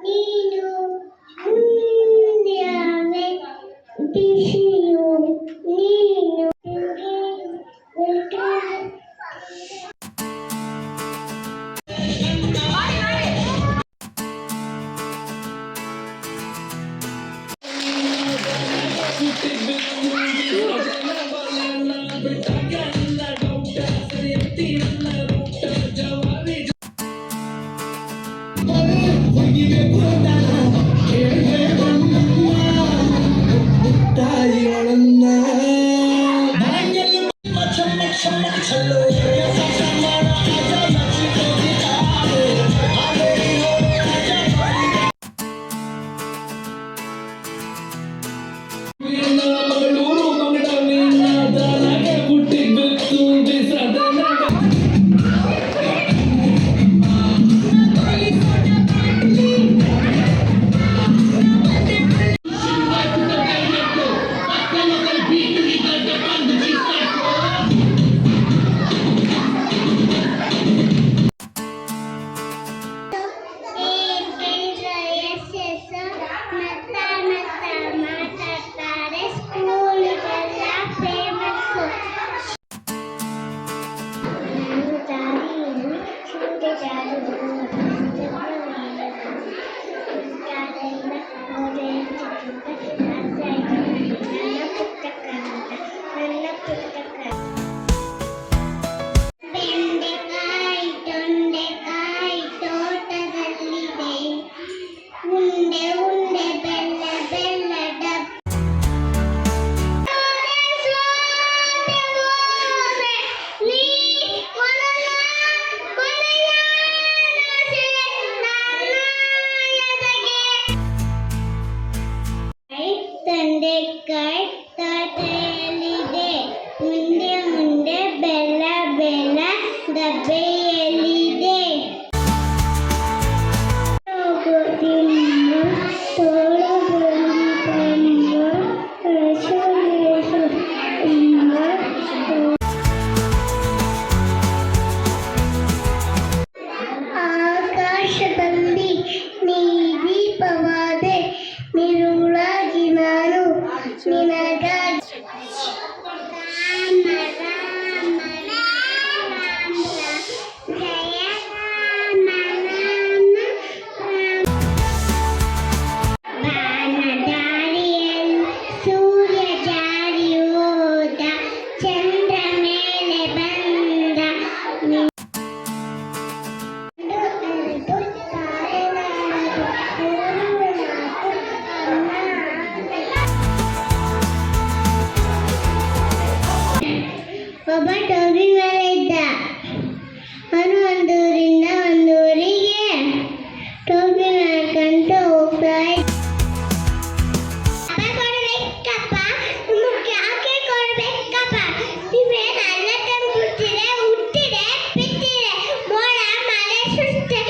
ನೀನು ಮುಂದ್ಯಾವೆ ಬಿಸಿಯು ನೀನು ತಂದೆಕಾಯಿ ತಾಟೆಯಲ್ಲಿದೆ ಮುಂದೆ ಮುಂದೆ ಬೆಲ್ಲ ಬೆಲ್ಲ ಡಬ್ಬೆಯಲ್ಲಿದೆ ಆಕಾಶದಲ್ಲಿ ನೀ ದೀಪವಾದೆ ನಿರುಳಾಗಿ ನಾನು ನಿನಗಾಗಿ ಸೂರ್ಯ ಜಾರಿ ಹೋದ ಚಂದ್ರ ಮೇಲೆ ಬಂದ ಒಬ್ಬ ಟೋಬಿ ಮೇಲೆ ಇದ್ದ. ಅವನು ಒಂದೂರಿಂದ ಒಂದೂರಿಗೆ ಟೋಬಿ ಮಾಡ್ಕೊಂಡು ಹೋಗ್ತಾ ಇದ್ದ. ಕೊಡ್ಬೇಕಪ್ಪ ನಿಮಗೆ ಯಾಕೆ ಕೊಡ್ಬೇಕಪ್ಪ ನೀವೇನು ಅಲ್ಲ ತಂದ್ಬಿಡ್ತೀರ ಹುಟ್ಟಿದೆ ಬಿಟ್ಟಿದೆ ಮೋಡ ಮಳೆ ಸುತ್ತೆ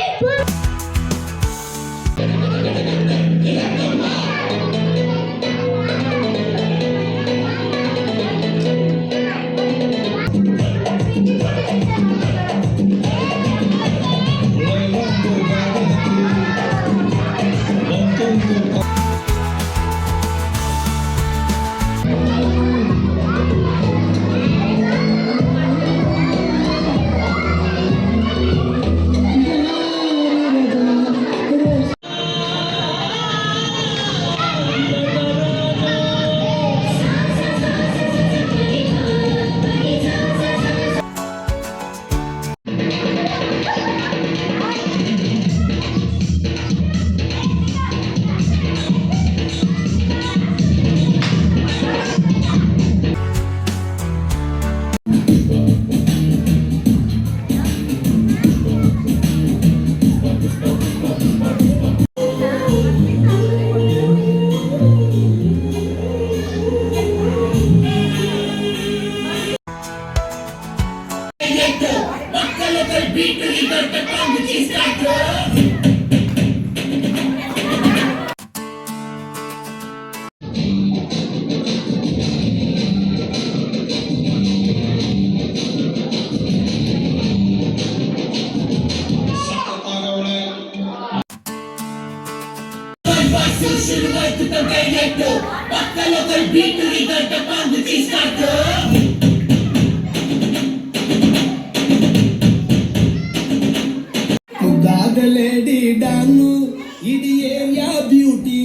పెట్టు పక్కలో ఒక బీటుకి గడ్డ పంపు తీసుకట్టు ముగ్గాద లేడీ డాను ఇది ఏరియా బ్యూటీ